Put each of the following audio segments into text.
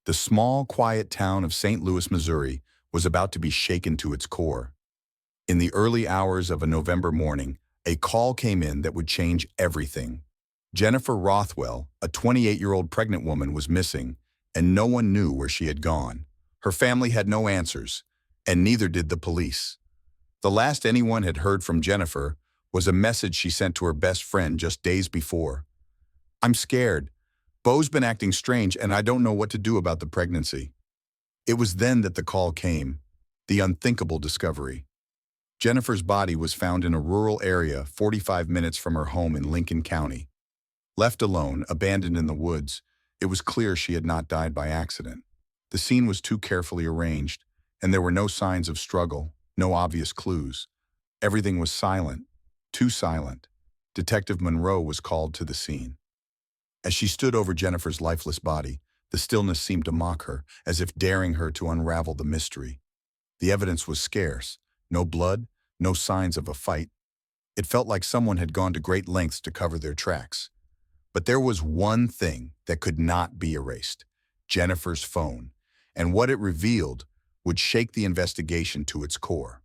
The small, quiet town of St. Louis, Missouri, was about to be shaken to its core. In the early hours of a November morning, a call came in that would change everything. Jennifer Rothwell, a 28-year-old pregnant woman, was missing, and no one knew where she had gone. Her family had no answers, and neither did the police. The last anyone had heard from Jennifer was a message she sent to her best friend just days before. "I'm scared. Beau's been acting strange, and I don't know what to do about the pregnancy." It was then that the call came, the unthinkable discovery. Jennifer's body was found in a rural area 45 minutes from her home in Lincoln County. Left alone, abandoned in the woods, it was clear she had not died by accident. The scene was too carefully arranged, and there were no signs of struggle, no obvious clues. Everything was silent, too silent. Detective Monroe was called to the scene. As she stood over Jennifer's lifeless body, the stillness seemed to mock her, as if daring her to unravel the mystery. The evidence was scarce. No blood, no signs of a fight. It felt like someone had gone to great lengths to cover their tracks. But there was one thing that could not be erased: Jennifer's phone, and what it revealed would shake the investigation to its core.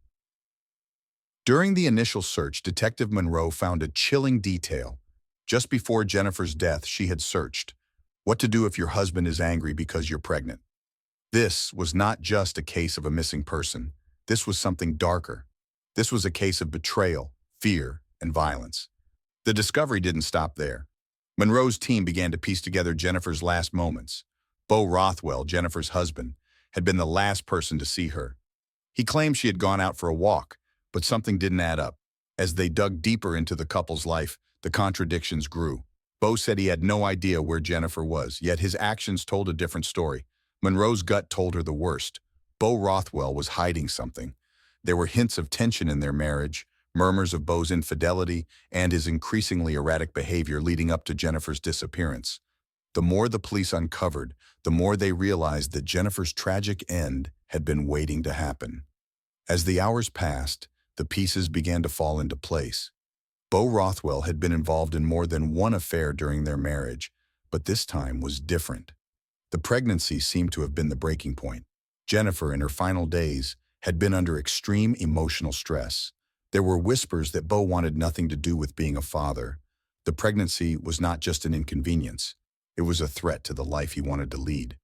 During the initial search, Detective Monroe found a chilling detail. Just before Jennifer's death, she had searched, "What to do if your husband is angry because you're pregnant?" This was not just a case of a missing person. This was something darker. This was a case of betrayal, fear, and violence. The discovery didn't stop there. Monroe's team began to piece together Jennifer's last moments. Beau Rothwell, Jennifer's husband, had been the last person to see her. He claimed she had gone out for a walk, but something didn't add up. As they dug deeper into the couple's life, the contradictions grew. Beau said he had no idea where Jennifer was, yet his actions told a different story. Monroe's gut told her the worst. Beau Rothwell was hiding something. There were hints of tension in their marriage, murmurs of Beau's infidelity, and his increasingly erratic behavior leading up to Jennifer's disappearance. The more the police uncovered, the more they realized that Jennifer's tragic end had been waiting to happen. As the hours passed, the pieces began to fall into place. Beau Rothwell had been involved in more than one affair during their marriage, but this time was different. The pregnancy seemed to have been the breaking point. Jennifer, in her final days, had been under extreme emotional stress. There were whispers that Beau wanted nothing to do with being a father. The pregnancy was not just an inconvenience. It was a threat to the life he wanted to lead.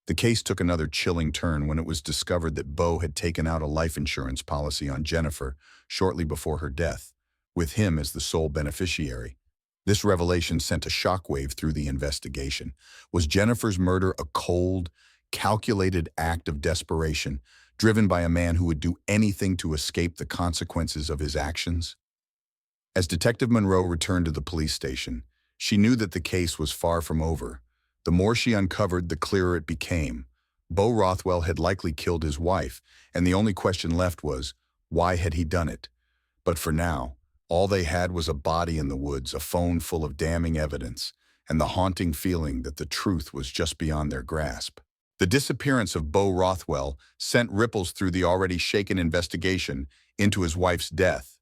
The case took another chilling turn when it was discovered that Beau had taken out a life insurance policy on Jennifer shortly before her death, with him as the sole beneficiary. This revelation sent a shockwave through the investigation. Was Jennifer's murder a cold, calculated act of desperation, driven by a man who would do anything to escape the consequences of his actions? As Detective Monroe returned to the police station, she knew that the case was far from over. The more she uncovered, the clearer it became. Beau Rothwell had likely killed his wife, and the only question left was, why had he done it? But for now, all they had was a body in the woods, a phone full of damning evidence, and the haunting feeling that the truth was just beyond their grasp. The disappearance of Beau Rothwell sent ripples through the already shaken investigation into his wife's death.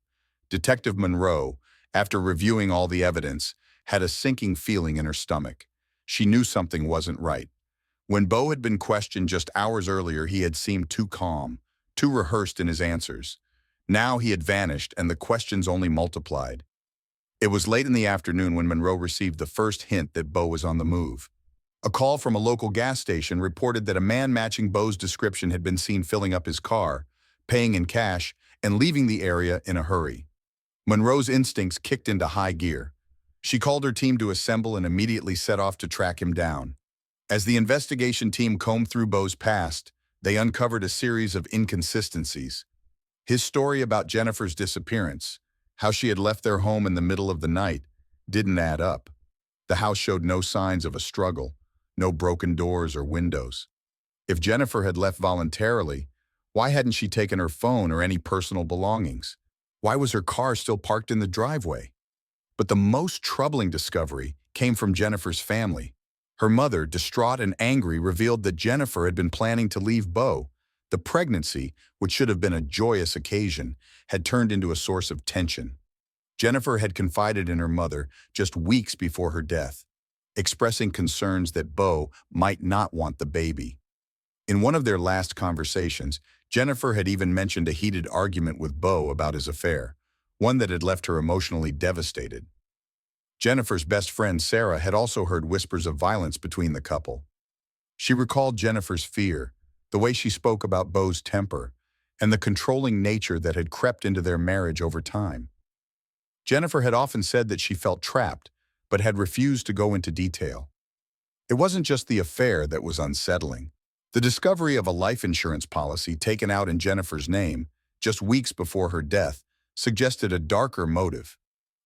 Detective Monroe, after reviewing all the evidence, had a sinking feeling in her stomach. She knew something wasn't right. When Beau had been questioned just hours earlier, he had seemed too calm, too rehearsed in his answers. Now he had vanished, and the questions only multiplied. It was late in the afternoon when Monroe received the first hint that Beau was on the move. A call from a local gas station reported that a man matching Beau's description had been seen filling up his car, paying in cash, and leaving the area in a hurry. Monroe's instincts kicked into high gear. She called her team to assemble and immediately set off to track him down. As the investigation team combed through Beau's past, they uncovered a series of inconsistencies. His story about Jennifer's disappearance, how she had left their home in the middle of the night, didn't add up. The house showed no signs of a struggle, no broken doors or windows. If Jennifer had left voluntarily, why hadn't she taken her phone or any personal belongings? Why was her car still parked in the driveway? But the most troubling discovery came from Jennifer's family. Her mother, distraught and angry, revealed that Jennifer had been planning to leave Beau. The pregnancy, which should have been a joyous occasion, had turned into a source of tension. Jennifer had confided in her mother just weeks before her death. expressing concerns that Beau might not want the baby. In one of their last conversations, Jennifer had even mentioned a heated argument with Beau about his affair, one that had left her emotionally devastated. Jennifer's best friend Sarah had also heard whispers of violence between the couple. She recalled Jennifer's fear, the way she spoke about Beau's temper, and the controlling nature that had crept into their marriage over time. Jennifer had often said that she felt trapped, but had refused to go into detail. It wasn't just the affair that was unsettling. The discovery of a life insurance policy taken out in Jennifer's name, just weeks before her death, suggested a darker motive.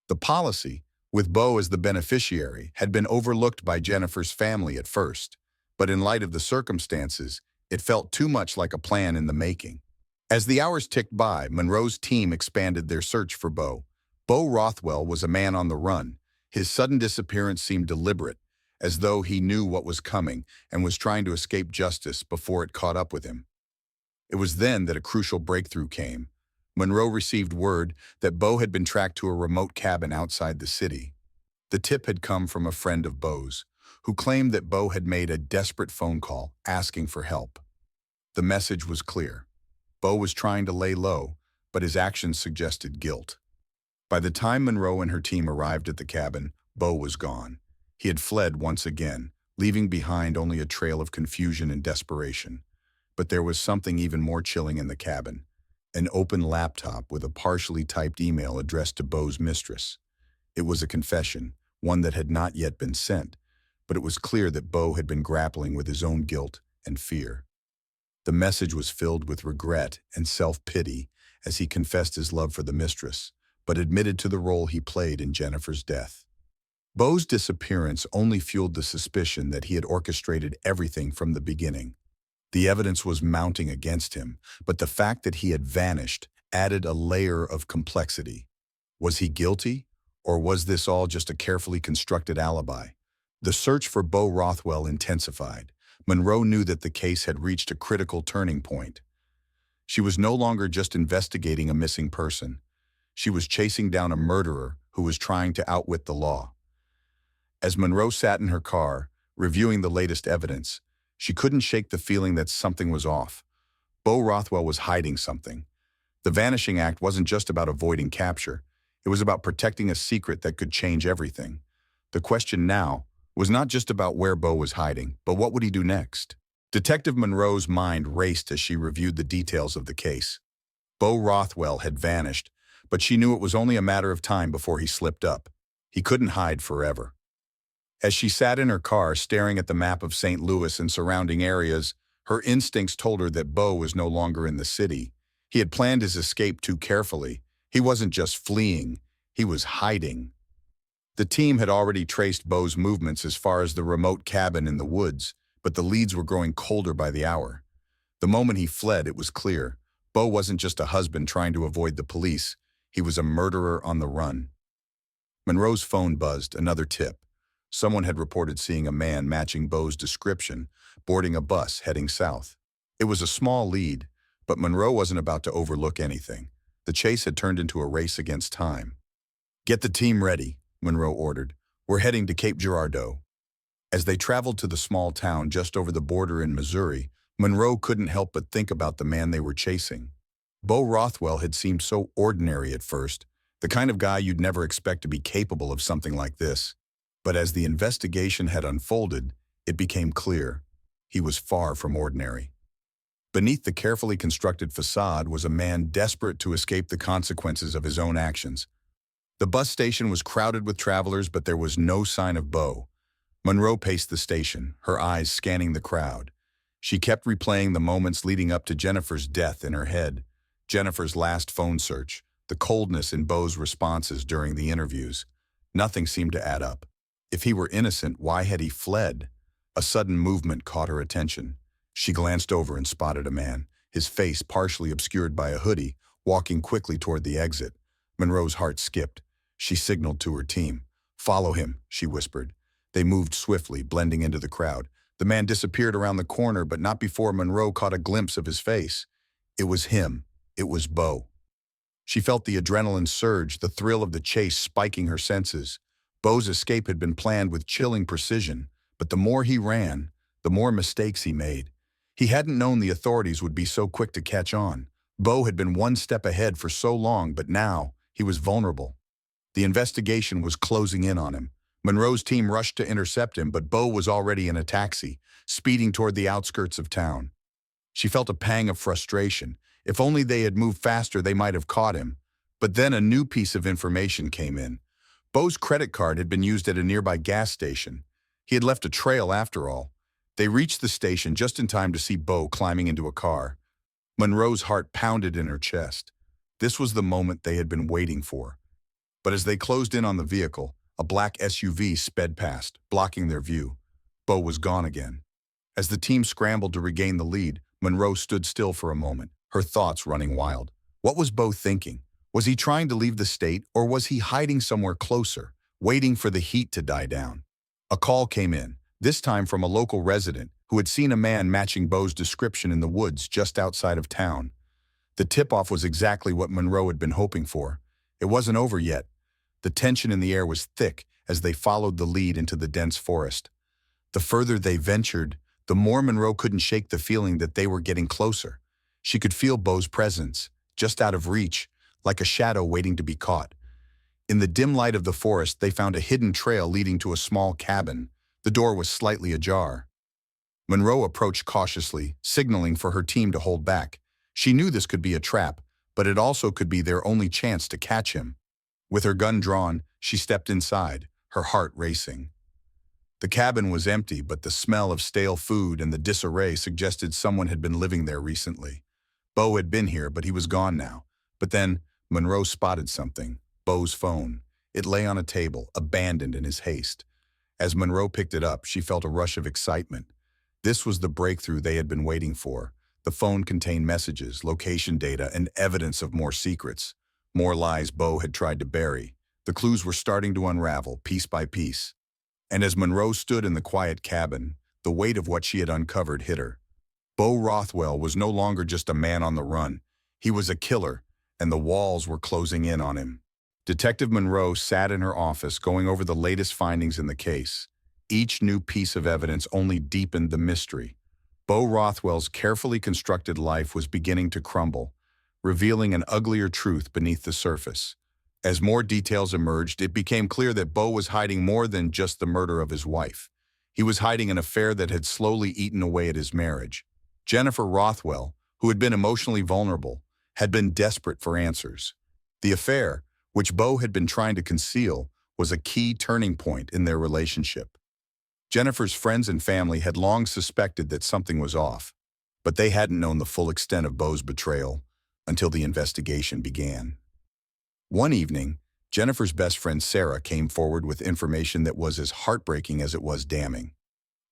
The policy, with Beau as the beneficiary, had been overlooked by Jennifer's family at first, but in light of the circumstances, it felt too much like a plan in the making. As the hours ticked by, Monroe's team expanded their search for Beau. Beau Rothwell was a man on the run. His sudden disappearance seemed deliberate, as though he knew what was coming and was trying to escape justice before it caught up with him. It was then that a crucial breakthrough came. Monroe received word that Beau had been tracked to a remote cabin outside the city. The tip had come from a friend of Beau's, who claimed that Beau had made a desperate phone call asking for help. The message was clear. Beau was trying to lay low, but his actions suggested guilt. By the time Monroe and her team arrived at the cabin, Beau was gone. He had fled once again, leaving behind only a trail of confusion and desperation. But there was something even more chilling in the cabin. An open laptop with a partially typed email addressed to Beau's mistress. It was a confession, one that had not yet been sent, but it was clear that Beau had been grappling with his own guilt and fear. The message was filled with regret and self-pity as he confessed his love for the mistress, but admitted to the role he played in Jennifer's death. Beau's disappearance only fueled the suspicion that he had orchestrated everything from the beginning. The evidence was mounting against him, but the fact that he had vanished added a layer of complexity. Was he guilty, or was this all just a carefully constructed alibi? The search for Beau Rothwell intensified. Monroe knew that the case had reached a critical turning point. She was no longer just investigating a missing person. She was chasing down a murderer who was trying to outwit the law. As Monroe sat in her car, reviewing the latest evidence, she couldn't shake the feeling that something was off. Beau Rothwell was hiding something. The Vanishing Act wasn't just about avoiding capture. It was about protecting a secret that could change everything. The question now was not just about where Beau was hiding, but what would he do next? Detective Monroe's mind raced as she reviewed the details of the case. Beau Rothwell had vanished, but she knew it was only a matter of time before he slipped up. He couldn't hide forever. As she sat in her car staring at the map of St. Louis and surrounding areas, her instincts told her that Beau was no longer in the city. He had planned his escape too carefully. He wasn't just fleeing, he was hiding. The team had already traced Beau's movements as far as the remote cabin in the woods, but the leads were growing colder by the hour. The moment he fled, it was clear. Beau wasn't just a husband trying to avoid the police. He was a murderer on the run. Monroe's phone buzzed, another tip. Someone had reported seeing a man matching Beau's description, boarding a bus heading south. It was a small lead, but Monroe wasn't about to overlook anything. The chase had turned into a race against time. "Get the team ready," Monroe ordered. "We're heading to Cape Girardeau." As they traveled to the small town just over the border in Missouri, Monroe couldn't help but think about the man they were chasing. Beau Rothwell had seemed so ordinary at first, the kind of guy you'd never expect to be capable of something like this. But as the investigation had unfolded, it became clear. He was far from ordinary. Beneath the carefully constructed facade was a man desperate to escape the consequences of his own actions. The bus station was crowded with travelers, but there was no sign of Beau. Monroe paced the station, her eyes scanning the crowd. She kept replaying the moments leading up to Jennifer's death in her head. Jennifer's last phone search, the coldness in Beau's responses during the interviews. Nothing seemed to add up. If he were innocent, why had he fled? A sudden movement caught her attention. She glanced over and spotted a man, his face partially obscured by a hoodie, walking quickly toward the exit. Monroe's heart skipped. She signaled to her team. "Follow him," she whispered. They moved swiftly, blending into the crowd. The man disappeared around the corner, but not before Monroe caught a glimpse of his face. It was him. It was Beau. She felt the adrenaline surge, the thrill of the chase spiking her senses. Beau's escape had been planned with chilling precision, but the more he ran, the more mistakes he made. He hadn't known the authorities would be so quick to catch on. Beau had been one step ahead for so long, but now he was vulnerable. The investigation was closing in on him. Monroe's team rushed to intercept him, but Beau was already in a taxi, speeding toward the outskirts of town. She felt a pang of frustration. If only they had moved faster, they might have caught him. But then a new piece of information came in. Beau's credit card had been used at a nearby gas station. He had left a trail after all. They reached the station just in time to see Beau climbing into a car. Monroe's heart pounded in her chest. This was the moment they had been waiting for. But as they closed in on the vehicle, a black SUV sped past, blocking their view. Beau was gone again. As the team scrambled to regain the lead, Monroe stood still for a moment, her thoughts running wild. What was Beau thinking? Was he trying to leave the state, or was he hiding somewhere closer, waiting for the heat to die down? A call came in, this time from a local resident who had seen a man matching Beau's description in the woods just outside of town. The tip-off was exactly what Monroe had been hoping for. It wasn't over yet. The tension in the air was thick as they followed the lead into the dense forest. The further they ventured, the more Monroe couldn't shake the feeling that they were getting closer. She could feel Beau's presence, just out of reach, like a shadow waiting to be caught. In the dim light of the forest, they found a hidden trail leading to a small cabin. The door was slightly ajar. Monroe approached cautiously, signaling for her team to hold back. She knew this could be a trap, but it also could be their only chance to catch him. With her gun drawn, she stepped inside, her heart racing. The cabin was empty, but the smell of stale food and the disarray suggested someone had been living there recently. Beau had been here, but he was gone now. But then, Monroe spotted something, Beau's phone. It lay on a table, abandoned in his haste. As Monroe picked it up, she felt a rush of excitement. This was the breakthrough they had been waiting for. The phone contained messages, location data, and evidence of more secrets. More lies Beau had tried to bury. The clues were starting to unravel, piece by piece. And as Monroe stood in the quiet cabin, the weight of what she had uncovered hit her. Beau Rothwell was no longer just a man on the run. He was a killer, and the walls were closing in on him. Detective Monroe sat in her office going over the latest findings in the case. Each new piece of evidence only deepened the mystery. Beau Rothwell's carefully constructed life was beginning to crumble, revealing an uglier truth beneath the surface. As more details emerged, it became clear that Beau was hiding more than just the murder of his wife. He was hiding an affair that had slowly eaten away at his marriage. Jennifer Rothwell, who had been emotionally vulnerable, had been desperate for answers. The affair, which Beau had been trying to conceal, was a key turning point in their relationship. Jennifer's friends and family had long suspected that something was off, but they hadn't known the full extent of Beau's betrayal until the investigation began. One evening, Jennifer's best friend Sarah came forward with information that was as heartbreaking as it was damning.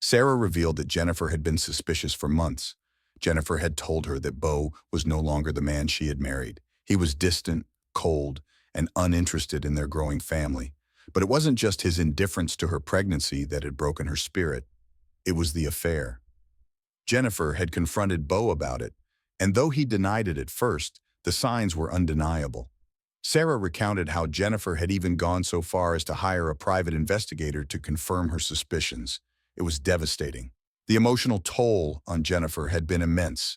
Sarah revealed that Jennifer had been suspicious for months. Jennifer had told her that Beau was no longer the man she had married. He was distant, cold, and uninterested in their growing family. But it wasn't just his indifference to her pregnancy that had broken her spirit. It was the affair. Jennifer had confronted Beau about it, and though he denied it at first, the signs were undeniable. Sarah recounted how Jennifer had even gone so far as to hire a private investigator to confirm her suspicions. It was devastating. The emotional toll on Jennifer had been immense.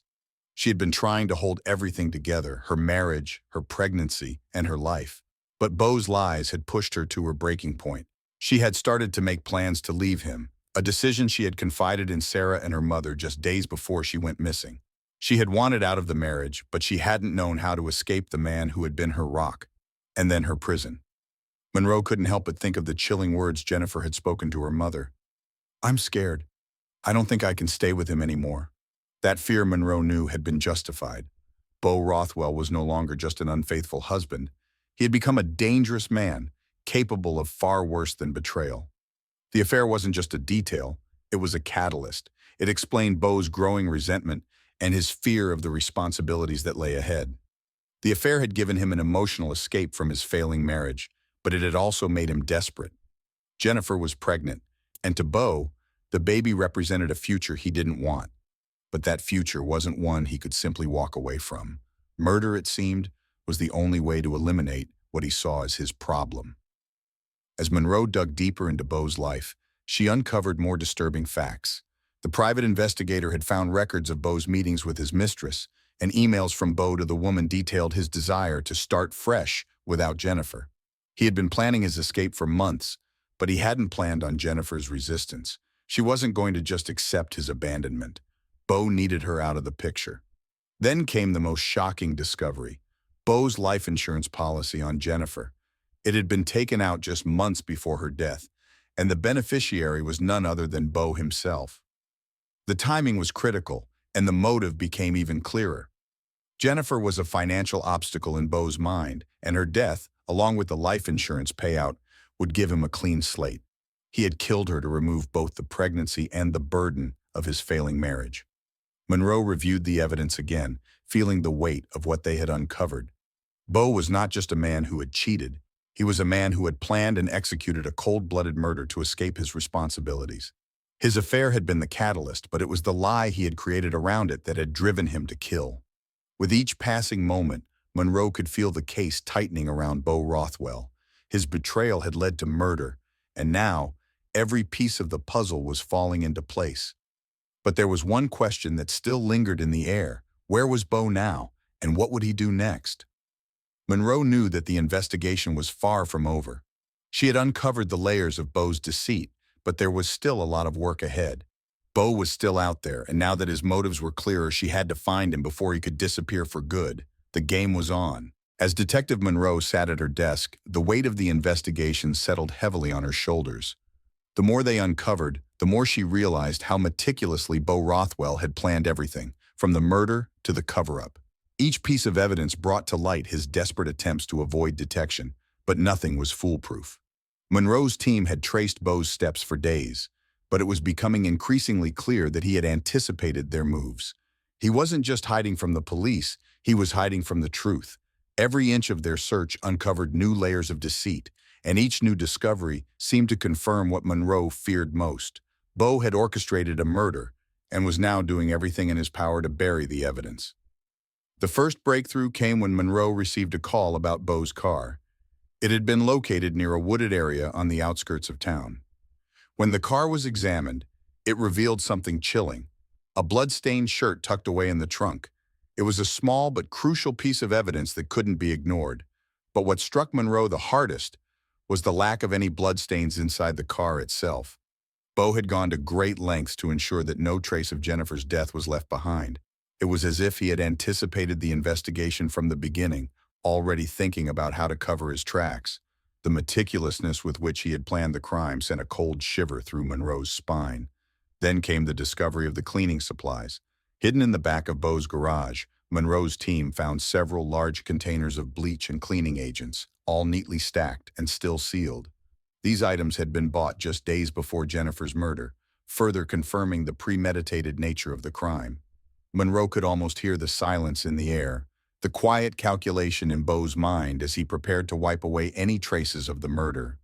She had been trying to hold everything together, her marriage, her pregnancy, and her life. But Beau's lies had pushed her to her breaking point. She had started to make plans to leave him, a decision she had confided in Sarah and her mother just days before she went missing. She had wanted out of the marriage, but she hadn't known how to escape the man who had been her rock, and then her prison. Monroe couldn't help but think of the chilling words Jennifer had spoken to her mother. "I'm scared. I don't think I can stay with him anymore." That fear, Monroe knew, had been justified. Beau Rothwell was no longer just an unfaithful husband. He had become a dangerous man, capable of far worse than betrayal. The affair wasn't just a detail, it was a catalyst. It explained Beau's growing resentment and his fear of the responsibilities that lay ahead. The affair had given him an emotional escape from his failing marriage, but it had also made him desperate. Jennifer was pregnant, and to Beau, the baby represented a future he didn't want. But that future wasn't one he could simply walk away from. Murder, it seemed, was the only way to eliminate what he saw as his problem. As Monroe dug deeper into Beau's life, she uncovered more disturbing facts. The private investigator had found records of Beau's meetings with his mistress, and emails from Beau to the woman detailed his desire to start fresh without Jennifer. He had been planning his escape for months, but he hadn't planned on Jennifer's resistance. She wasn't going to just accept his abandonment. Beau needed her out of the picture. Then came the most shocking discovery: Beau's life insurance policy on Jennifer. It had been taken out just months before her death, and the beneficiary was none other than Beau himself. The timing was critical, and the motive became even clearer. Jennifer was a financial obstacle in Beau's mind, and her death, along with the life insurance payout, would give him a clean slate. He had killed her to remove both the pregnancy and the burden of his failing marriage. Monroe reviewed the evidence again, feeling the weight of what they had uncovered. Beau was not just a man who had cheated. He was a man who had planned and executed a cold-blooded murder to escape his responsibilities. His affair had been the catalyst, but it was the lie he had created around it that had driven him to kill. With each passing moment, Monroe could feel the case tightening around Beau Rothwell. His betrayal had led to murder, and now every piece of the puzzle was falling into place. But there was one question that still lingered in the air. Where was Beau now, and what would he do next? Monroe knew that the investigation was far from over. She had uncovered the layers of Beau's deceit, but there was still a lot of work ahead. Beau was still out there, and now that his motives were clearer, she had to find him before he could disappear for good. The game was on. As Detective Monroe sat at her desk, the weight of the investigation settled heavily on her shoulders. The more they uncovered, the more she realized how meticulously Beau Rothwell had planned everything, from the murder to the cover-up. Each piece of evidence brought to light his desperate attempts to avoid detection, but nothing was foolproof. Monroe's team had traced Beau's steps for days, but it was becoming increasingly clear that he had anticipated their moves. He wasn't just hiding from the police, he was hiding from the truth. Every inch of their search uncovered new layers of deceit, and each new discovery seemed to confirm what Monroe feared most. Beau had orchestrated a murder and was now doing everything in his power to bury the evidence. The first breakthrough came when Monroe received a call about Beau's car. It had been located near a wooded area on the outskirts of town. When the car was examined, it revealed something chilling: a blood-stained shirt tucked away in the trunk. It was a small but crucial piece of evidence that couldn't be ignored. But what struck Monroe the hardest was the lack of any bloodstains inside the car itself. Beau had gone to great lengths to ensure that no trace of Jennifer's death was left behind. It was as if he had anticipated the investigation from the beginning, already thinking about how to cover his tracks. The meticulousness with which he had planned the crime sent a cold shiver through Monroe's spine. Then came the discovery of the cleaning supplies. Hidden in the back of Beau's garage, Monroe's team found several large containers of bleach and cleaning agents, all neatly stacked and still sealed. These items had been bought just days before Jennifer's murder, further confirming the premeditated nature of the crime. Monroe could almost hear the silence in the air, the quiet calculation in Beau's mind as he prepared to wipe away any traces of the murder.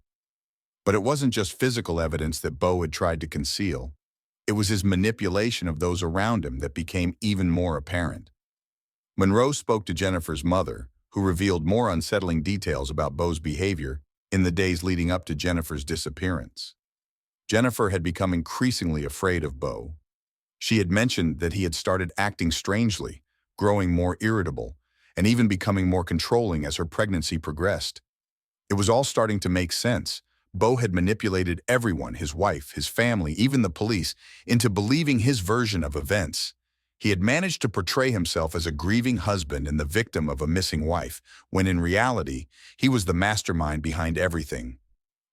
But it wasn't just physical evidence that Beau had tried to conceal. It was his manipulation of those around him that became even more apparent. Monroe spoke to Jennifer's mother, who revealed more unsettling details about Beau's behavior in the days leading up to Jennifer's disappearance. Jennifer had become increasingly afraid of Beau. She had mentioned that he had started acting strangely, growing more irritable, and even becoming more controlling as her pregnancy progressed. It was all starting to make sense. Beau had manipulated everyone, his wife, his family, even the police, into believing his version of events. He had managed to portray himself as a grieving husband and the victim of a missing wife, when in reality, he was the mastermind behind everything.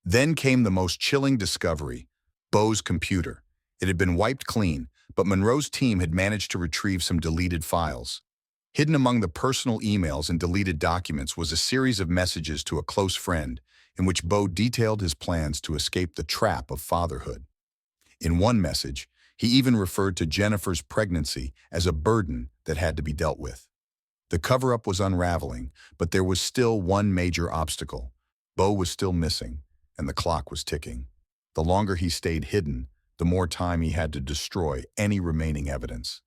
Then came the most chilling discovery: Beau's computer. It had been wiped clean, but Monroe's team had managed to retrieve some deleted files. Hidden among the personal emails and deleted documents was a series of messages to a close friend, in which Beau detailed his plans to escape the trap of fatherhood. In one message, he even referred to Jennifer's pregnancy as a burden that had to be dealt with. The cover-up was unraveling, but there was still one major obstacle. Beau was still missing, and the clock was ticking. The longer he stayed hidden, the more time he had to destroy any remaining evidence.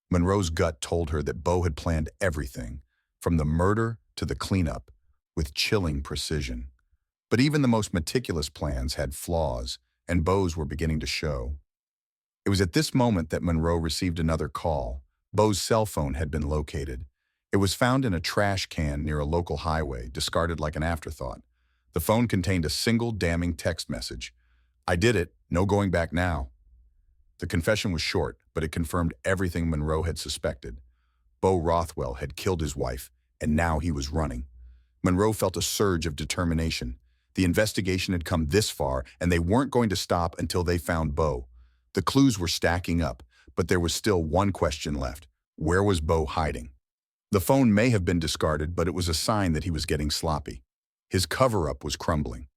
Monroe's gut told her that Beau had planned everything, from the murder to the cleanup, with chilling precision. But even the most meticulous plans had flaws, and Beau's were beginning to show. It was at this moment that Monroe received another call. Beau's cell phone had been located. It was found in a trash can near a local highway, discarded like an afterthought. The phone contained a single damning text message. "I did it. No going back now." The confession was short, but it confirmed everything Monroe had suspected. Beau Rothwell had killed his wife, and now he was running. Monroe felt a surge of determination. The investigation had come this far, and they weren't going to stop until they found Beau. The clues were stacking up, but there was still one question left. Where was Beau hiding? The phone may have been discarded, but it was a sign that he was getting sloppy. His cover-up was crumbling.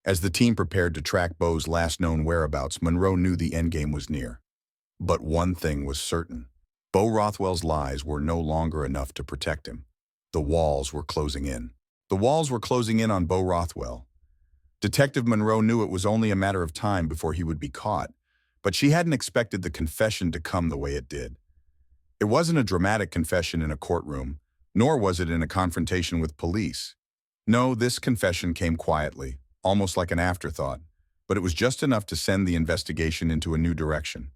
As the team prepared to track Beau's last known whereabouts, Monroe knew the endgame was near. But one thing was certain. Beau Rothwell's lies were no longer enough to protect him. The walls were closing in. The walls were closing in on Beau Rothwell. Detective Monroe knew it was only a matter of time before he would be caught, but she hadn't expected the confession to come the way it did. It wasn't a dramatic confession in a courtroom, nor was it in a confrontation with police. No, this confession came quietly, almost like an afterthought, but it was just enough to send the investigation into a new direction.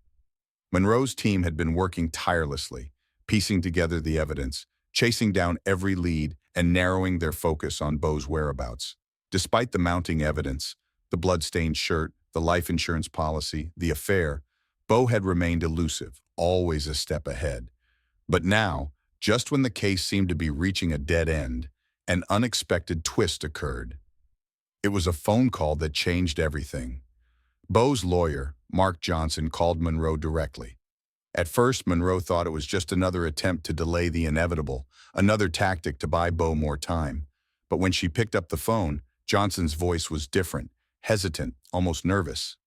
Monroe's team had been working tirelessly, piecing together the evidence, chasing down every lead, and narrowing their focus on Beau's whereabouts. Despite the mounting evidence, the blood-stained shirt, the life insurance policy, the affair, Beau had remained elusive, always a step ahead. But now, just when the case seemed to be reaching a dead end, an unexpected twist occurred. It was a phone call that changed everything. Beau's lawyer, Mark Johnson, called Monroe directly. At first, Monroe thought it was just another attempt to delay the inevitable, another tactic to buy Beau more time. But when she picked up the phone, Johnson's voice was different, hesitant, almost nervous.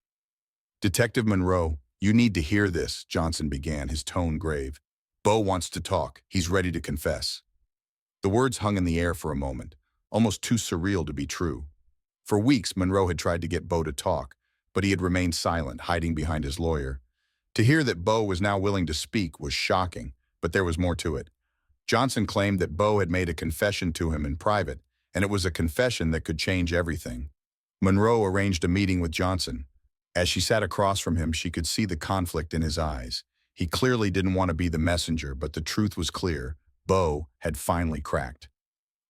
"Detective Monroe, you need to hear this," Johnson began, his tone grave. "Beau wants to talk. He's ready to confess." The words hung in the air for a moment, almost too surreal to be true. For weeks, Monroe had tried to get Beau to talk, but he had remained silent, hiding behind his lawyer. To hear that Beau was now willing to speak was shocking, but there was more to it. Johnson claimed that Beau had made a confession to him in private, and it was a confession that could change everything. Monroe arranged a meeting with Johnson. As she sat across from him, she could see the conflict in his eyes. He clearly didn't want to be the messenger, but the truth was clear. Beau had finally cracked.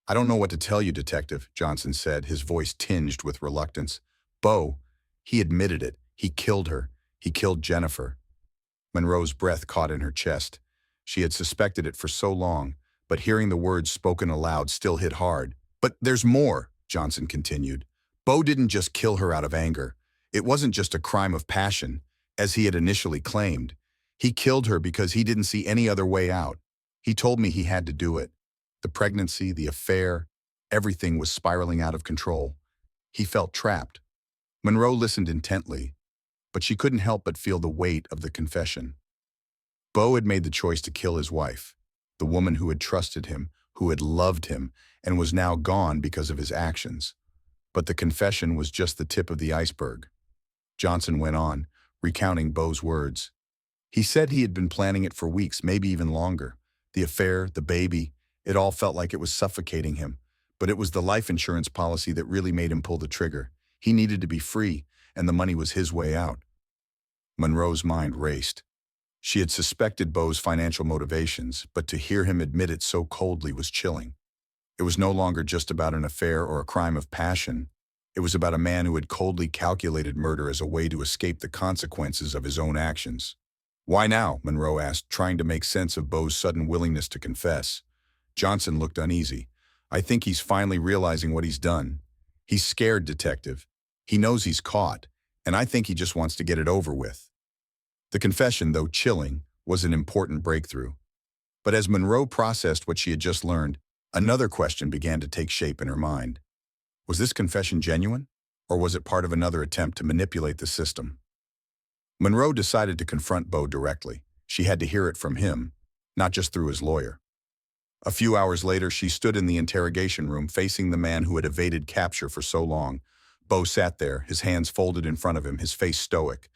"I don't know what to tell you, Detective," Johnson said, his voice tinged with reluctance. "Beau, he admitted it. He killed her. He killed Jennifer." Monroe's breath caught in her chest. She had suspected it for so long, but hearing the words spoken aloud still hit hard. "But there's more," Johnson continued. "Beau didn't just kill her out of anger. It wasn't just a crime of passion, as he had initially claimed. He killed her because he didn't see any other way out. He told me he had to do it. The pregnancy, the affair, everything was spiraling out of control. He felt trapped." Monroe listened intently, but she couldn't help but feel the weight of the confession. Beau had made the choice to kill his wife, the woman who had trusted him, who had loved him, and was now gone because of his actions. But the confession was just the tip of the iceberg. Johnson went on, recounting Beau's words. He said he had been planning it for weeks, maybe even longer. The affair, the baby, it all felt like it was suffocating him. But it was the life insurance policy that really made him pull the trigger. He needed to be free, and the money was his way out. Monroe's mind raced. She had suspected Beau's financial motivations, but to hear him admit it so coldly was chilling. It was no longer just about an affair or a crime of passion. It was about a man who had coldly calculated murder as a way to escape the consequences of his own actions. "Why now?" Monroe asked, trying to make sense of Beau's sudden willingness to confess. Johnson looked uneasy. "I think he's finally realizing what he's done. He's scared, Detective. He knows he's caught, and I think he just wants to get it over with." The confession, though chilling, was an important breakthrough. But as Monroe processed what she had just learned, another question began to take shape in her mind. Was this confession genuine, or was it part of another attempt to manipulate the system? Monroe decided to confront Beau directly. She had to hear it from him, not just through his lawyer. A few hours later, she stood in the interrogation room facing the man who had evaded capture for so long. Beau sat there, his hands folded in front of him, his face stoic.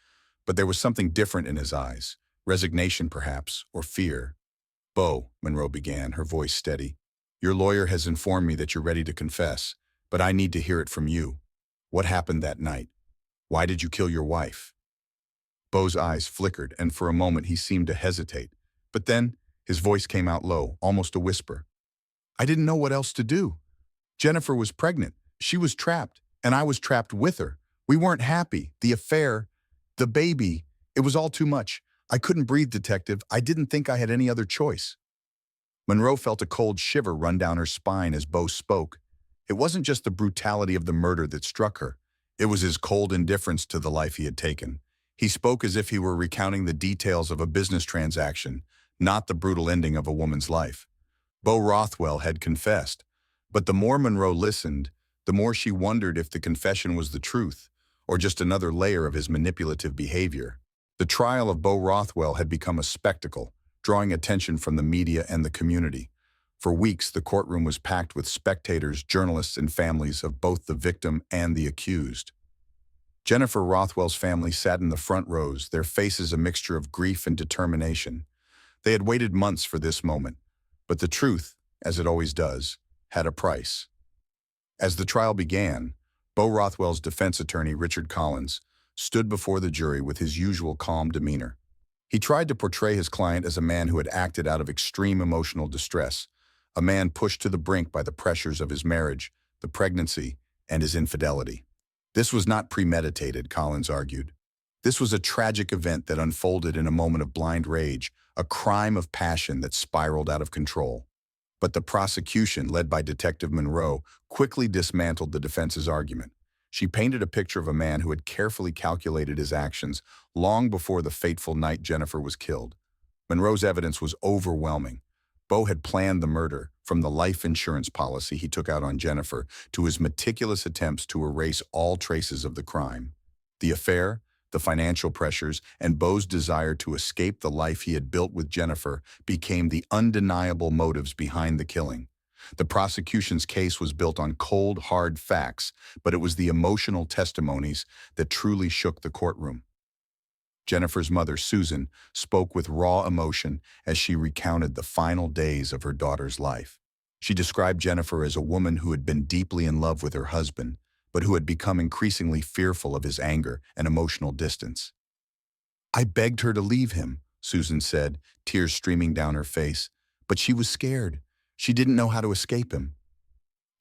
But there was something different in his eyes, resignation perhaps, or fear. "Beau," Monroe began, her voice steady, "your lawyer has informed me that you're ready to confess, but I need to hear it from you. What happened that night? Why did you kill your wife? Beau's eyes flickered, and for a moment he seemed to hesitate. But then, his voice came out low, almost a whisper. I didn't know what else to do. Jennifer was pregnant. She was trapped, and I was trapped with her. We weren't happy. The affair, the baby, it was all too much. I couldn't breathe, detective. I didn't think I had any other choice. Monroe felt a cold shiver run down her spine as Beau spoke. It wasn't just the brutality of the murder that struck her. It was his cold indifference to the life he had taken. He spoke as if he were recounting the details of a business transaction, not the brutal ending of a woman's life. Beau Rothwell had confessed, but the more Monroe listened, the more she wondered if the confession was the truth, or just another layer of his manipulative behavior. The trial of Beau Rothwell had become a spectacle, drawing attention from the media and the community. For weeks, the courtroom was packed with spectators, journalists, and families of both the victim and the accused. Jennifer Rothwell's family sat in the front rows, their faces a mixture of grief and determination. They had waited months for this moment, but the truth, as it always does, had a price. As the trial began, Beau Rothwell's defense attorney, Richard Collins, stood before the jury with his usual calm demeanor. He tried to portray his client as a man who had acted out of extreme emotional distress, a man pushed to the brink by the pressures of his marriage, the pregnancy, and his infidelity. This was not premeditated, Collins argued. This was a tragic event that unfolded in a moment of blind rage, a crime of passion that spiraled out of control. But the prosecution, led by Detective Monroe, quickly dismantled the defense's argument. She painted a picture of a man who had carefully calculated his actions long before the fateful night Jennifer was killed. Monroe's evidence was overwhelming. Beau had planned the murder, from the life insurance policy he took out on Jennifer to his meticulous attempts to erase all traces of the crime. The affair, the financial pressures, and Beau's desire to escape the life he had built with Jennifer became the undeniable motives behind the killing. The prosecution's case was built on cold, hard facts, but it was the emotional testimonies that truly shook the courtroom. Jennifer's mother, Susan, spoke with raw emotion as she recounted the final days of her daughter's life. She described Jennifer as a woman who had been deeply in love with her husband, but who had become increasingly fearful of his anger and emotional distance. I begged her to leave him, Susan said, tears streaming down her face, but she was scared. She didn't know how to escape him.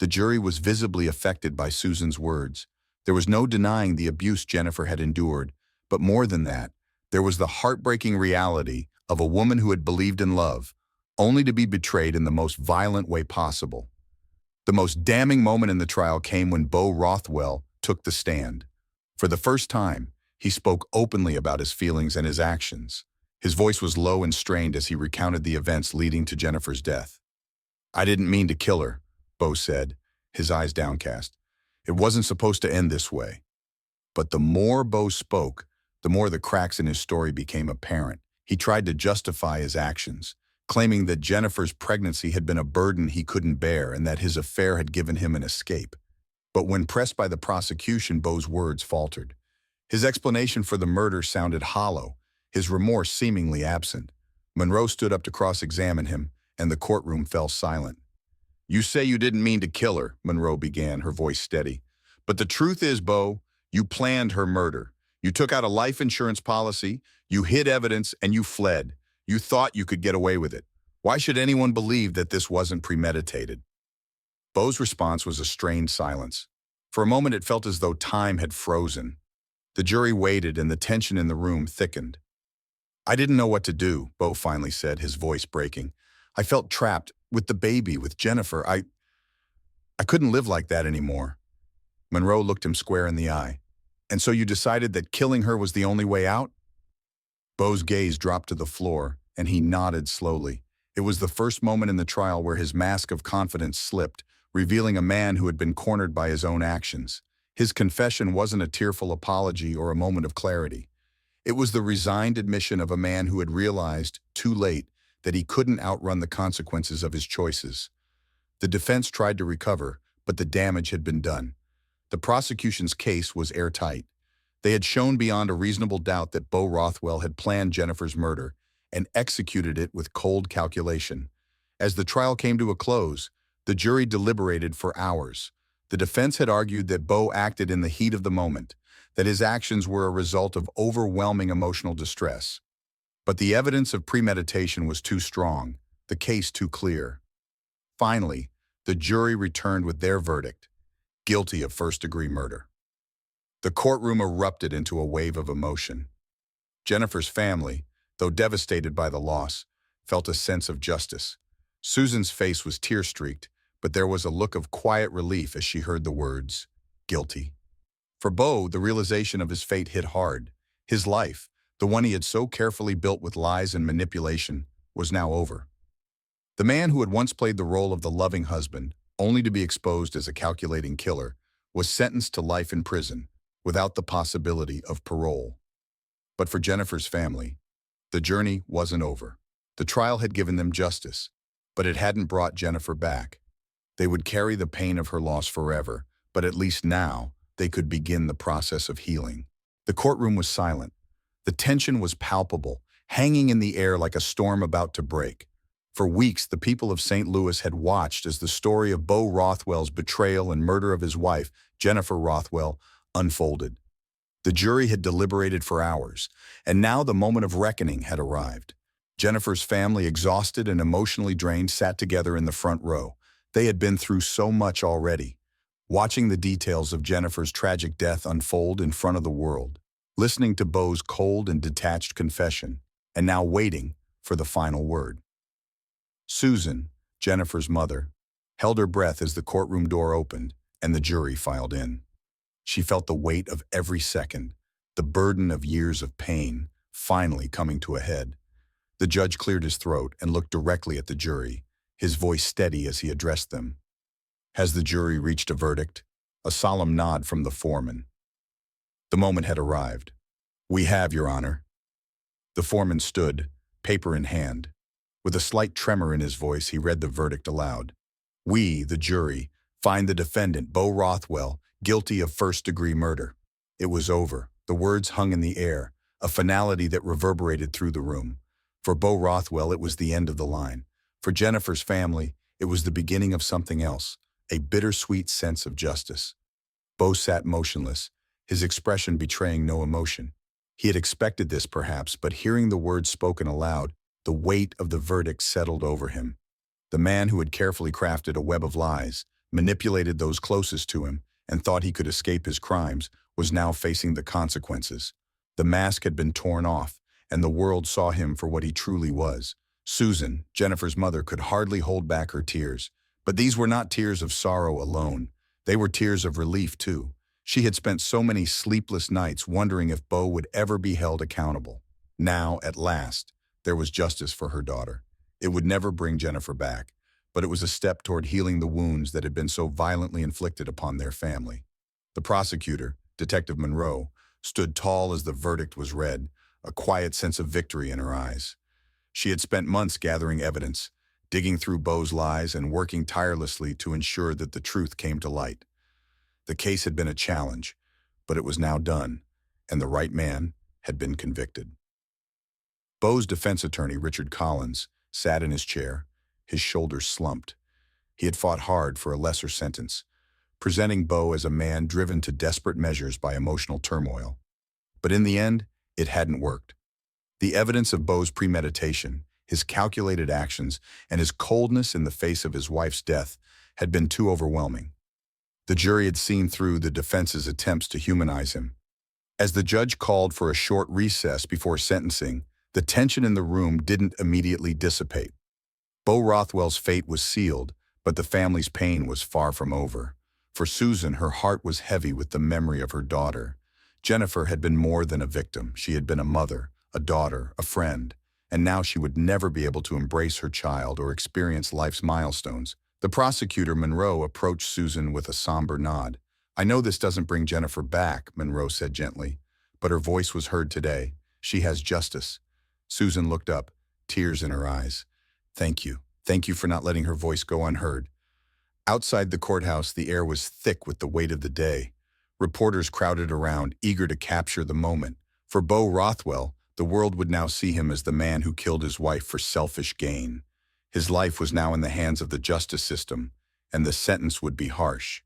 The jury was visibly affected by Susan's words. There was no denying the abuse Jennifer had endured, but more than that, there was the heartbreaking reality of a woman who had believed in love, only to be betrayed in the most violent way possible. The most damning moment in the trial came when Beau Rothwell took the stand. For the first time, he spoke openly about his feelings and his actions. His voice was low and strained as he recounted the events leading to Jennifer's death. I didn't mean to kill her, Beau said, his eyes downcast. It wasn't supposed to end this way. But the more Beau spoke, the more the cracks in his story became apparent. He tried to justify his actions, claiming that Jennifer's pregnancy had been a burden he couldn't bear and that his affair had given him an escape. But when pressed by the prosecution, Beau's words faltered. His explanation for the murder sounded hollow, his remorse seemingly absent. Monroe stood up to cross-examine him, and the courtroom fell silent. You say you didn't mean to kill her, Monroe began, her voice steady. But the truth is, Beau, you planned her murder. You took out a life insurance policy, you hid evidence, and you fled. You thought you could get away with it. Why should anyone believe that this wasn't premeditated? Beau's response was a strained silence. For a moment it felt as though time had frozen. The jury waited and the tension in the room thickened. I didn't know what to do, Beau finally said, his voice breaking. I felt trapped, with the baby, with Jennifer. I couldn't live like that anymore. Monroe looked him square in the eye. And so you decided that killing her was the only way out? Beau's gaze dropped to the floor, and he nodded slowly. It was the first moment in the trial where his mask of confidence slipped, revealing a man who had been cornered by his own actions. His confession wasn't a tearful apology or a moment of clarity. It was the resigned admission of a man who had realized, too late, that he couldn't outrun the consequences of his choices. The defense tried to recover, but the damage had been done. The prosecution's case was airtight. They had shown beyond a reasonable doubt that Beau Rothwell had planned Jennifer's murder and executed it with cold calculation. As the trial came to a close, the jury deliberated for hours. The defense had argued that Beau acted in the heat of the moment, that his actions were a result of overwhelming emotional distress. But the evidence of premeditation was too strong, the case too clear. Finally, the jury returned with their verdict, guilty of first-degree murder. The courtroom erupted into a wave of emotion. Jennifer's family, though devastated by the loss, felt a sense of justice. Susan's face was tear-streaked, but there was a look of quiet relief as she heard the words, guilty. For Beau, the realization of his fate hit hard. His life, the one he had so carefully built with lies and manipulation, was now over. The man who had once played the role of the loving husband, only to be exposed as a calculating killer, was sentenced to life in prison, without the possibility of parole. But for Jennifer's family, the journey wasn't over. The trial had given them justice, but it hadn't brought Jennifer back. They would carry the pain of her loss forever, but at least now they could begin the process of healing. The courtroom was silent. The tension was palpable, hanging in the air like a storm about to break. For weeks, the people of St. Louis had watched as the story of Beau Rothwell's betrayal and murder of his wife, Jennifer Rothwell, unfolded. The jury had deliberated for hours, and now the moment of reckoning had arrived. Jennifer's family, exhausted and emotionally drained, sat together in the front row. They had been through so much already, watching the details of Jennifer's tragic death unfold in front of the world, listening to Beau's cold and detached confession, and now waiting for the final word. Susan, Jennifer's mother, held her breath as the courtroom door opened and the jury filed in. She felt the weight of every second, the burden of years of pain, finally coming to a head. The judge cleared his throat and looked directly at the jury, his voice steady as he addressed them. Has the jury reached a verdict? A solemn nod from the foreman. The moment had arrived. We have, Your Honor. The foreman stood, paper in hand. With a slight tremor in his voice, he read the verdict aloud. We, the jury, find the defendant, Beau Rothwell, guilty of first-degree murder. It was over. The words hung in the air, a finality that reverberated through the room. For Beau Rothwell, it was the end of the line. For Jennifer's family, it was the beginning of something else, a bittersweet sense of justice. Beau sat motionless, his expression betraying no emotion. He had expected this, perhaps, but hearing the words spoken aloud, the weight of the verdict settled over him. The man who had carefully crafted a web of lies, manipulated those closest to him, and thought he could escape his crimes, was now facing the consequences. The mask had been torn off, and the world saw him for what he truly was. Susan, Jennifer's mother, could hardly hold back her tears. But these were not tears of sorrow alone. They were tears of relief, too. She had spent so many sleepless nights wondering if Beau would ever be held accountable. Now, at last, there was justice for her daughter. It would never bring Jennifer back, but it was a step toward healing the wounds that had been so violently inflicted upon their family. The prosecutor, Detective Monroe, stood tall as the verdict was read, a quiet sense of victory in her eyes. She had spent months gathering evidence, digging through Beau's lies and working tirelessly to ensure that the truth came to light. The case had been a challenge, but it was now done, and the right man had been convicted. Beau's defense attorney, Richard Collins, sat in his chair, his shoulders slumped. He had fought hard for a lesser sentence, presenting Beau as a man driven to desperate measures by emotional turmoil. But in the end, it hadn't worked. The evidence of Beau's premeditation, his calculated actions, and his coldness in the face of his wife's death had been too overwhelming. The jury had seen through the defense's attempts to humanize him. As the judge called for a short recess before sentencing, the tension in the room didn't immediately dissipate. Beau Rothwell's fate was sealed, but the family's pain was far from over. For Susan, her heart was heavy with the memory of her daughter. Jennifer had been more than a victim. She had been a mother, a daughter, a friend, and now she would never be able to embrace her child or experience life's milestones. The prosecutor, Monroe, approached Susan with a somber nod. I know this doesn't bring Jennifer back, Monroe said gently, but her voice was heard today. She has justice. Susan looked up, tears in her eyes. Thank you. Thank you for not letting her voice go unheard. Outside the courthouse, the air was thick with the weight of the day. Reporters crowded around, eager to capture the moment. For Beau Rothwell, the world would now see him as the man who killed his wife for selfish gain. His life was now in the hands of the justice system, and the sentence would be harsh.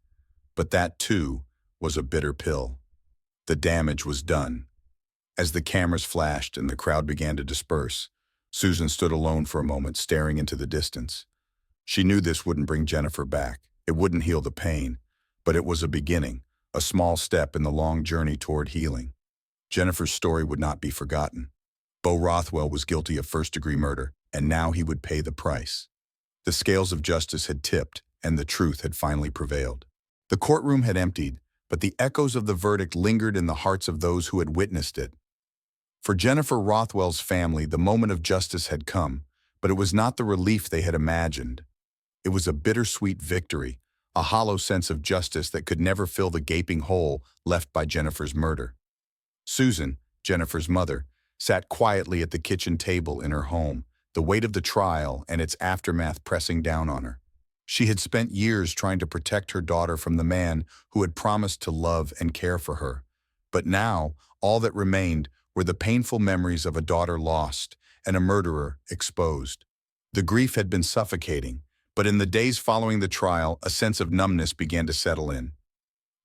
But that, too, was a bitter pill. The damage was done. As the cameras flashed and the crowd began to disperse, Susan stood alone for a moment, staring into the distance. She knew this wouldn't bring Jennifer back. It wouldn't heal the pain, but it was a beginning, a small step in the long journey toward healing. Jennifer's story would not be forgotten. Beau Rothwell was guilty of first-degree murder, and now he would pay the price. The scales of justice had tipped, and the truth had finally prevailed. The courtroom had emptied, but the echoes of the verdict lingered in the hearts of those who had witnessed it. For Jennifer Rothwell's family, the moment of justice had come, but it was not the relief they had imagined. It was a bittersweet victory, a hollow sense of justice that could never fill the gaping hole left by Jennifer's murder. Susan, Jennifer's mother, sat quietly at the kitchen table in her home, the weight of the trial and its aftermath pressing down on her. She had spent years trying to protect her daughter from the man who had promised to love and care for her. But now, all that remained were the painful memories of a daughter lost and a murderer exposed. The grief had been suffocating, but in the days following the trial, a sense of numbness began to settle in.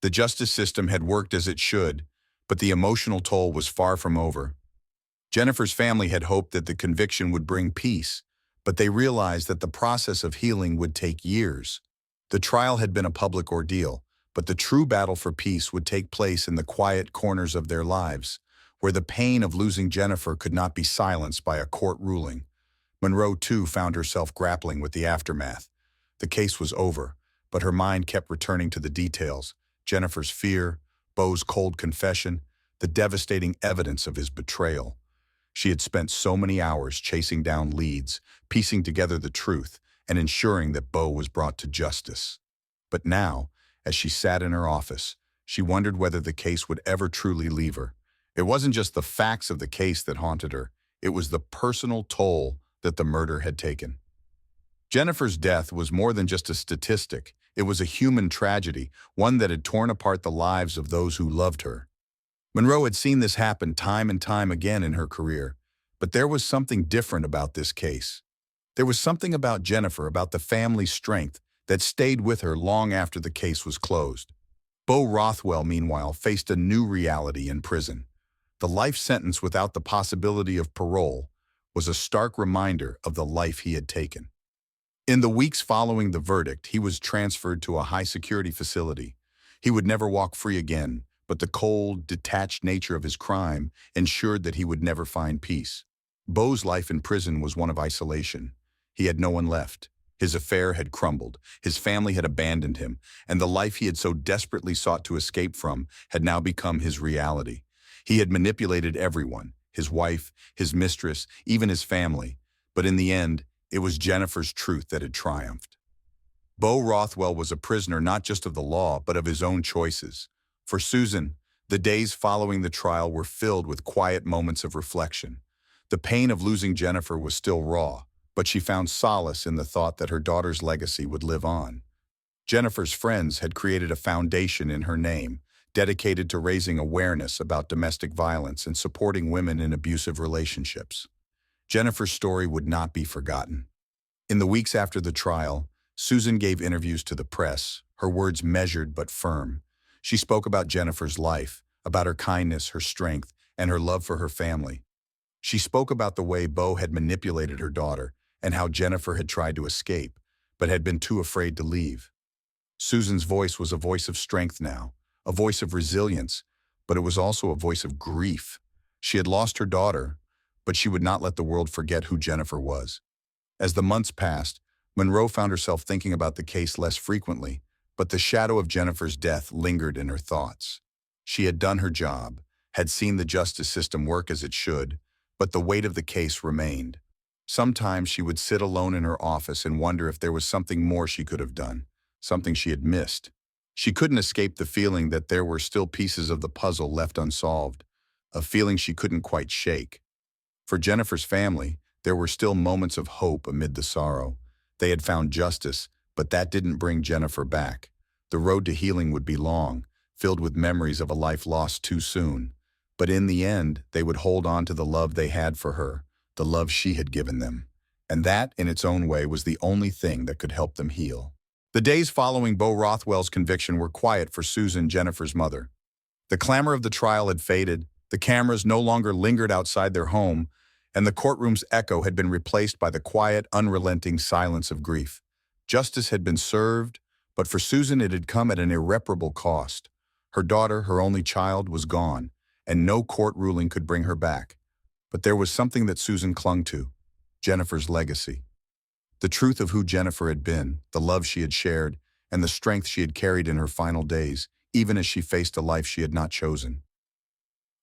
The justice system had worked as it should, but the emotional toll was far from over. Jennifer's family had hoped that the conviction would bring peace, but they realized that the process of healing would take years. The trial had been a public ordeal, but the true battle for peace would take place in the quiet corners of their lives, where the pain of losing Jennifer could not be silenced by a court ruling. Monroe, too, found herself grappling with the aftermath. The case was over, but her mind kept returning to the details: Jennifer's fear, Beau's cold confession, the devastating evidence of his betrayal. She had spent so many hours chasing down leads, piecing together the truth, and ensuring that Beau was brought to justice. But now, as she sat in her office, she wondered whether the case would ever truly leave her. It wasn't just the facts of the case that haunted her, it was the personal toll that the murder had taken. Jennifer's death was more than just a statistic. It was a human tragedy, one that had torn apart the lives of those who loved her. Monroe had seen this happen time and time again in her career, but there was something different about this case. There was something about Jennifer, about the family's strength, that stayed with her long after the case was closed. Beau Rothwell, meanwhile, faced a new reality in prison. The life sentence without the possibility of parole was a stark reminder of the life he had taken. In the weeks following the verdict, he was transferred to a high-security facility. He would never walk free again, but the cold, detached nature of his crime ensured that he would never find peace. Beau's life in prison was one of isolation. He had no one left. His affair had crumbled, his family had abandoned him, and the life he had so desperately sought to escape from had now become his reality. He had manipulated everyone, his wife, his mistress, even his family, but in the end, it was Jennifer's truth that had triumphed. Beau Rothwell was a prisoner not just of the law, but of his own choices. For Susan, the days following the trial were filled with quiet moments of reflection. The pain of losing Jennifer was still raw, but she found solace in the thought that her daughter's legacy would live on. Jennifer's friends had created a foundation in her name, dedicated to raising awareness about domestic violence and supporting women in abusive relationships. Jennifer's story would not be forgotten. In the weeks after the trial, Susan gave interviews to the press, her words measured but firm. She spoke about Jennifer's life, about her kindness, her strength, and her love for her family. She spoke about the way Beau had manipulated her daughter and how Jennifer had tried to escape, but had been too afraid to leave. Susan's voice was a voice of strength now, a voice of resilience, but it was also a voice of grief. She had lost her daughter, but she would not let the world forget who Jennifer was. As the months passed, Monroe found herself thinking about the case less frequently, but the shadow of Jennifer's death lingered in her thoughts. She had done her job, had seen the justice system work as it should, but the weight of the case remained. Sometimes she would sit alone in her office and wonder if there was something more she could have done, something she had missed. She couldn't escape the feeling that there were still pieces of the puzzle left unsolved, a feeling she couldn't quite shake. For Jennifer's family, there were still moments of hope amid the sorrow. They had found justice, but that didn't bring Jennifer back. The road to healing would be long, filled with memories of a life lost too soon. But in the end, they would hold on to the love they had for her, the love she had given them. And that, in its own way, was the only thing that could help them heal. The days following Beau Rothwell's conviction were quiet for Susan, Jennifer's mother. The clamor of the trial had faded, the cameras no longer lingered outside their home, and the courtroom's echo had been replaced by the quiet, unrelenting silence of grief. Justice had been served, but for Susan it had come at an irreparable cost. Her daughter, her only child, was gone, and no court ruling could bring her back. But there was something that Susan clung to: Jennifer's legacy. The truth of who Jennifer had been, the love she had shared, and the strength she had carried in her final days, even as she faced a life she had not chosen.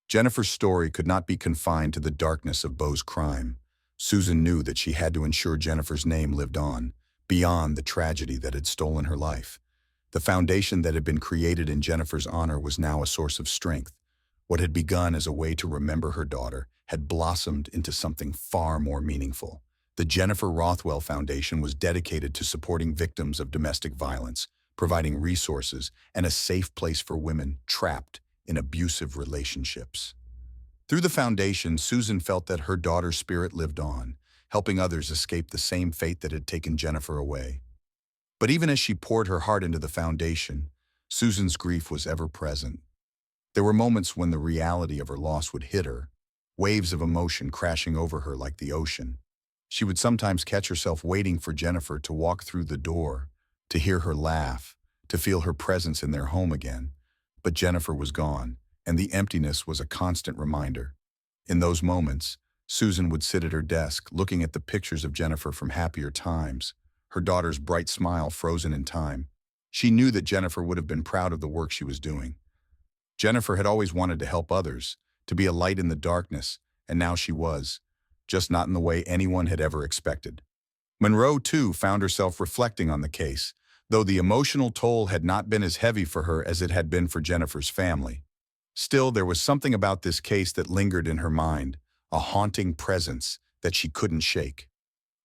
Jennifer's story could not be confined to the darkness of Beau's crime. Susan knew that she had to ensure Jennifer's name lived on, beyond the tragedy that had stolen her life. The foundation that had been created in Jennifer's honor was now a source of strength. What had begun as a way to remember her daughter had blossomed into something far more meaningful. The Jennifer Rothwell Foundation was dedicated to supporting victims of domestic violence, providing resources and a safe place for women trapped in abusive relationships. Through the foundation, Susan felt that her daughter's spirit lived on, helping others escape the same fate that had taken Jennifer away. But even as she poured her heart into the foundation, Susan's grief was ever present. There were moments when the reality of her loss would hit her, waves of emotion crashing over her like the ocean. She would sometimes catch herself waiting for Jennifer to walk through the door, to hear her laugh, to feel her presence in their home again. But Jennifer was gone, and the emptiness was a constant reminder. In those moments, Susan would sit at her desk, looking at the pictures of Jennifer from happier times, her daughter's bright smile frozen in time. She knew that Jennifer would have been proud of the work she was doing. Jennifer had always wanted to help others, to be a light in the darkness, and now she was, just not in the way anyone had ever expected. Monroe, too, found herself reflecting on the case, though the emotional toll had not been as heavy for her as it had been for Jennifer's family. Still, there was something about this case that lingered in her mind, a haunting presence that she couldn't shake.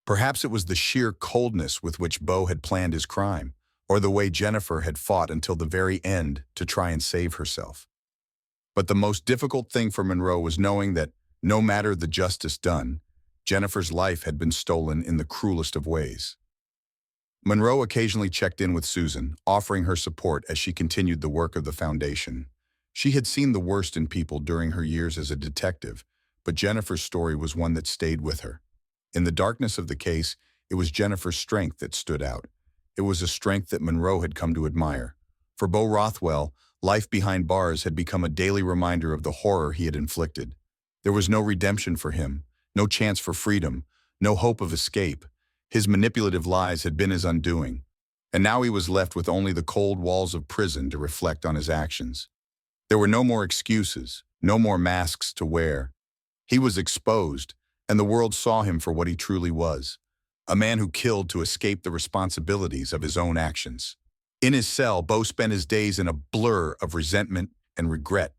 Perhaps it was the sheer coldness with which Beau had planned his crime, or the way Jennifer had fought until the very end to try and save herself. But the most difficult thing for Monroe was knowing that, no matter the justice done, Jennifer's life had been stolen in the cruelest of ways. Monroe occasionally checked in with Susan, offering her support as she continued the work of the foundation. She had seen the worst in people during her years as a detective, but Jennifer's story was one that stayed with her. In the darkness of the case, it was Jennifer's strength that stood out. It was a strength that Monroe had come to admire. For Beau Rothwell, life behind bars had become a daily reminder of the horror he had inflicted. There was no redemption for him, no chance for freedom, no hope of escape. His manipulative lies had been his undoing, and now he was left with only the cold walls of prison to reflect on his actions. There were no more excuses, no more masks to wear. He was exposed, and the world saw him for what he truly was, a man who killed to escape the responsibilities of his own actions. In his cell, Beau spent his days in a blur of resentment and regret.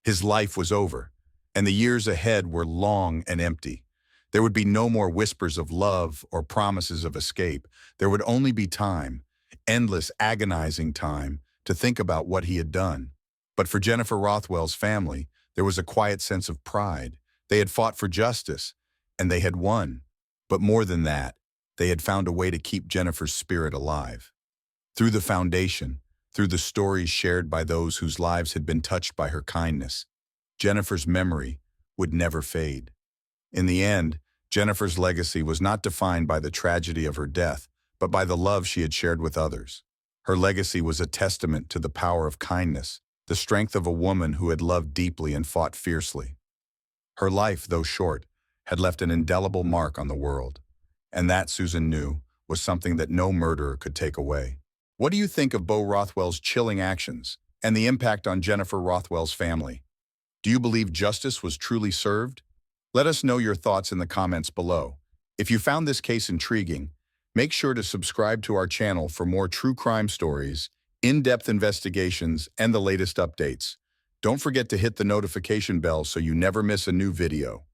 His life was over, and the years ahead were long and empty. There would be no more whispers of love or promises of escape. There would only be time, endless, agonizing time, to think about what he had done. But for Jennifer Rothwell's family, there was a quiet sense of pride. They had fought for justice, and they had won. But more than that, they had found a way to keep Jennifer's spirit alive. Through the foundation, through the stories shared by those whose lives had been touched by her kindness, Jennifer's memory would never fade. In the end, Jennifer's legacy was not defined by the tragedy of her death, but by the love she had shared with others. Her legacy was a testament to the power of kindness, the strength of a woman who had loved deeply and fought fiercely. Her life, though short, had left an indelible mark on the world, and that, Susan knew, was something that no murderer could take away. What do you think of Beau Rothwell's chilling actions and the impact on Jennifer Rothwell's family? Do you believe justice was truly served? Let us know your thoughts in the comments below. If you found this case intriguing, make sure to subscribe to our channel for more true crime stories, in-depth investigations, and the latest updates. Don't forget to hit the notification bell so you never miss a new video.